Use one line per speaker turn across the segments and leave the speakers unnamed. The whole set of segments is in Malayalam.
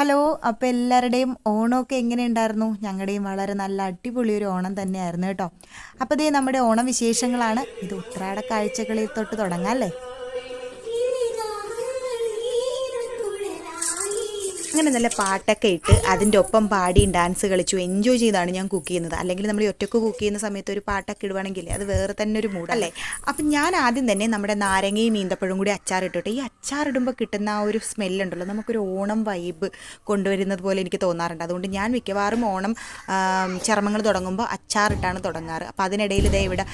ഹലോ, അപ്പോൾ എല്ലാവരുടെയും ഓണമൊക്കെ എങ്ങനെയുണ്ടായിരുന്നു? ഞങ്ങളുടെയും വളരെ നല്ല അടിപൊളി ഒരു ഓണം തന്നെയായിരുന്നു കേട്ടോ. അപ്പോൾ ദേ നമ്മുടെ ഓണം വിശേഷങ്ങളാണ്. ഇത് ഉത്രാട കാഴ്ചകളിൽ തൊട്ട് തുടങ്ങാം അല്ലേ? അങ്ങനെ നല്ല പാട്ടൊക്കെ ഇട്ട് അതിൻ്റെ ഒപ്പം പാടിയും ഡാൻസ് കളിച്ചു എൻജോയ് ചെയ്താണ് ഞാൻ കുക്ക് ചെയ്യുന്നത്. അല്ലെങ്കിൽ നമ്മൾ ഒറ്റക്ക് കുക്ക് ചെയ്യുന്ന സമയത്ത് ഒരു പാട്ടൊക്കെ ഇടുവാണെങ്കിൽ അത് വേറെ തന്നെ ഒരു മൂഡല്ലേ. അപ്പം ഞാൻ ആദ്യം തന്നെ നമ്മുടെ നാരങ്ങയും ഈന്തപ്പഴം കൂടി അച്ചാറിട്ടിട്ട് ഈ അച്ചാറിടുമ്പോൾ കിട്ടുന്ന ആ ഒരു സ്മെല്ലുണ്ടല്ലോ, നമുക്കൊരു ഓണം വൈബ് കൊണ്ടുവരുന്നത് പോലെ എനിക്ക് തോന്നാറുണ്ട്. അതുകൊണ്ട് ഞാൻ മിക്കവാറും ഓണം ചർമ്മങ്ങൾ തുടങ്ങുമ്പോൾ അച്ചാറിട്ടാണ് തുടങ്ങാറ്. അപ്പോൾ അതിനിടയിൽ ഇതേ ഇവിടെ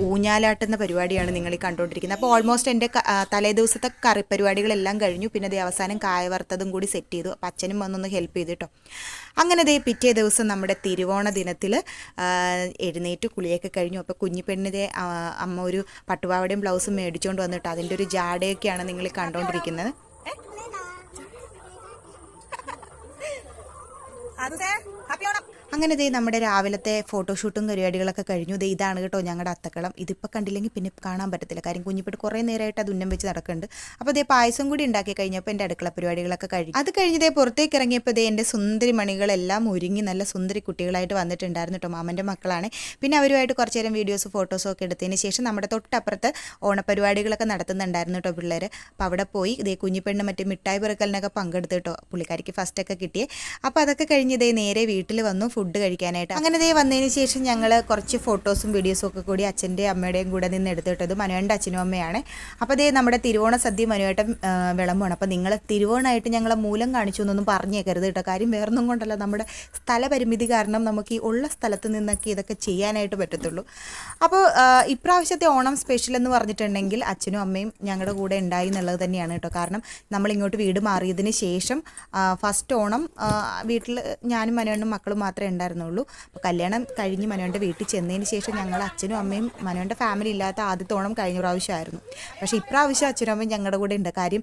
ഊഞ്ഞാലാട്ടുന്ന പരിപാടിയാണ് നിങ്ങൾ ഈ കണ്ടുകൊണ്ടിരിക്കുന്നത്. അപ്പോൾ ഓൾമോസ്റ്റ് എൻ്റെ തലേ ദിവസത്തെ കറി പരിപാടികളെല്ലാം കഴിഞ്ഞു. പിന്നെ അതേ അവസാനം കായ വറുത്തതും കൂടി സെറ്റ് ചെയ്തു. അപ്പം അച്ഛനും വന്നൊന്ന് ഹെൽപ്പ് ചെയ്തു കേട്ടോ. അങ്ങനെ ദേ പിറ്റേ ദിവസം നമ്മുടെ തിരുവോണ ദിനത്തിൽ എഴുന്നേറ്റ് കുളിയൊക്കെ കഴിഞ്ഞു. അപ്പോൾ കുഞ്ഞിപ്പെണ്ണിൻ്റെ അമ്മ ഒരു പട്ടുപാവടയും ബ്ലൗസും മേടിച്ചുകൊണ്ട് വന്നിട്ട് അതിൻ്റെ ഒരു ജാടയൊക്കെയാണ് നിങ്ങൾ കണ്ടുകൊണ്ടിരിക്കുന്നത്. അങ്ങനെ ദേ നമ്മുടെ രാവിലത്തെ ഫോട്ടോഷൂട്ടും പരിപാടികളൊക്കെ കഴിഞ്ഞു. ദേ ഇതാണ് കേട്ടോ ഞങ്ങളുടെ അത്തക്കളം. ഇതിപ്പോൾ കണ്ടില്ലെങ്കിൽ പിന്നെ കാണാൻ പറ്റത്തില്ല, കാര്യം കുഞ്ഞിപ്പെട്ട് കുറേ നേരമായിട്ട് അത് ഉന്നം വെച്ച് നടക്കുന്നുണ്ട്. അപ്പോൾ ദേ പായസം കൂടി ഉണ്ടാക്കി കഴിഞ്ഞപ്പോൾ എൻ്റെ അടുക്കള പരിപാടികളൊക്കെ കഴിഞ്ഞു. അത് കഴിഞ്ഞ് ദേ പുറത്തേക്ക് ഇറങ്ങിയപ്പോൾ ദേ എൻ്റെ സുന്ദരി മണികളെല്ലാം ഒരുങ്ങി നല്ല സുന്ദരി കുട്ടികളായിട്ട് വന്നിട്ടുണ്ടായിരുന്നു കേട്ടോ. മാമൻ്റെ മക്കളാണ്. പിന്നെ അവരുമായിട്ട് കുറച്ച് നേരം വീഡിയോസ് ഫോട്ടോസും ഒക്കെ എടുത്തതിന് ശേഷം നമ്മുടെ തൊട്ടപ്പുറത്ത് ഓണപ്പരിപാടികളൊക്കെ നടത്തുന്നുണ്ടായിരുന്നു കേട്ടോ പിള്ളേർ. അപ്പോൾ അവിടെ പോയി ദേ കുഞ്ഞിപ്പെണ്ണ് മറ്റേ മിഠായി പിറക്കലിനൊക്കെ പങ്കെടുത്ത് കേട്ടോ. പുള്ളിക്കാരിക്ക് ഫസ്റ്റൊക്കെ കിട്ടിയേ. അപ്പോൾ അതൊക്കെ കഴിഞ്ഞ് ദേ നേരെ വീട്ടിൽ വന്നു ഫുഡ് കഴിക്കാനായിട്ട്. അങ്ങനെ ദേ വന്നതിന് ശേഷം ഞങ്ങൾ കുറച്ച് ഫോട്ടോസും വീഡിയോസും ഒക്കെ കൂടി അച്ഛൻ്റെയും അമ്മയുടെയും കൂടെ നിന്ന് എടുത്തിട്ടത് മനുവേൻ്റെ അച്ഛനും അമ്മയാണ്. അപ്പോൾ ദേ നമ്മുടെ തിരുവോണ സദ്യ മനുവേട്ടൻ വിളമ്പാണ്. അപ്പോൾ നിങ്ങൾ തിരുവോണമായിട്ട് ഞങ്ങളെ മൂലം കാണിച്ചു എന്നൊന്നും പറഞ്ഞേക്കരുത് കേട്ടോ. കാര്യം വേറൊന്നും കൊണ്ടല്ല, നമ്മുടെ സ്ഥലപരിമിതി കാരണം നമുക്ക് ഈ ഉള്ള സ്ഥലത്ത് നിന്നൊക്കെ ഇതൊക്കെ ചെയ്യാനായിട്ട് പറ്റത്തുള്ളൂ. അപ്പോൾ ഇപ്രാവശ്യത്തെ ഓണം സ്പെഷ്യൽ എന്ന് പറഞ്ഞിട്ടുണ്ടെങ്കിൽ അച്ഛനും അമ്മയും ഞങ്ങളുടെ കൂടെ ഉണ്ടായി എന്നുള്ളത് തന്നെയാണ് കേട്ടോ. കാരണം നമ്മളിങ്ങോട്ട് വീട് മാറിയതിന് ശേഷം ഫസ്റ്റ് ഓണം വീട്ടിൽ ഞാനും മനുവേണ്ണും മക്കളും മാത്രമേ ഉണ്ടായിരുന്നുള്ളൂ. അപ്പോൾ കല്യാണം കഴിഞ്ഞ് മനുവേൻ്റെ വീട്ടിൽ ചെന്നതിന് ശേഷം ഞങ്ങൾ അച്ഛനും അമ്മയും മനുവേൻ്റെ ഫാമിലി ഇല്ലാത്ത ആദ്യത്തെ ഓണം കഴിഞ്ഞ പ്രാവശ്യമായിരുന്നു. പക്ഷേ ഇപ്രാവശ്യം അച്ഛനും അമ്മയും ഞങ്ങളുടെ കൂടെ ഉണ്ട്. കാര്യം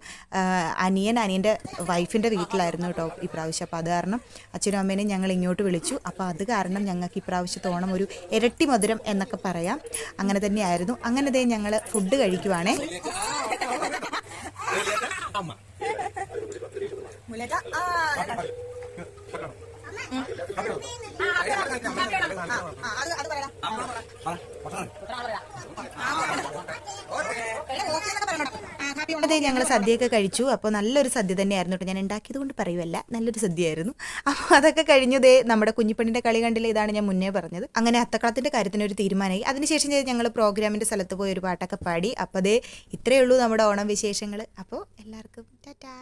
അനിയൻ്റെ വൈഫിൻ്റെ വീട്ടിലായിരുന്നു കേട്ടോ ഇപ്രാവശ്യം. അപ്പോൾ അത് കാരണം അച്ഛനും അമ്മേനെ ഞങ്ങൾ ഇങ്ങോട്ട് വിളിച്ചു. അപ്പോൾ അത് കാരണം ഞങ്ങൾക്ക് ഇപ്രാവശ്യത്തെ ഓണം ഒരു ഇരട്ടി മധുരം എന്നൊക്കെ പറയാം. അങ്ങനെ തന്നെയായിരുന്നു. അങ്ങനെ ദേ ഞങ്ങൾ ഫുഡ് കഴിക്കുവാണേ. അതെ, ഞങ്ങൾ സദ്യയൊക്കെ കഴിച്ചു. അപ്പോൾ നല്ലൊരു സദ്യ തന്നെയായിരുന്നു കേട്ടോ. ഞാൻ ഉണ്ടാക്കിയത് കൊണ്ട് പറയുമല്ല, നല്ലൊരു സദ്യയായിരുന്നു. അപ്പോൾ അതൊക്കെ കഴിഞ്ഞതേ നമ്മുടെ കുഞ്ഞിപ്പെണ്ണിൻ്റെ കളി കണ്ടില്ല, ഇതാണ് ഞാൻ മുന്നേ പറഞ്ഞത്. അങ്ങനെ അത്തക്കളത്തിൻ്റെ കാര്യത്തിനൊരു തീരുമാനമായി. അതിനുശേഷം ഞങ്ങൾ പ്രോഗ്രാമിൻ്റെ സ്ഥലത്ത് പോയി ഒരു പാട്ടൊക്കെ പാടി. അപ്പോൾ അതേ ഇത്രയേ ഉള്ളൂ നമ്മുടെ ഓണം വിശേഷങ്ങൾ. അപ്പോൾ എല്ലാവർക്കും ടാറ്റാ.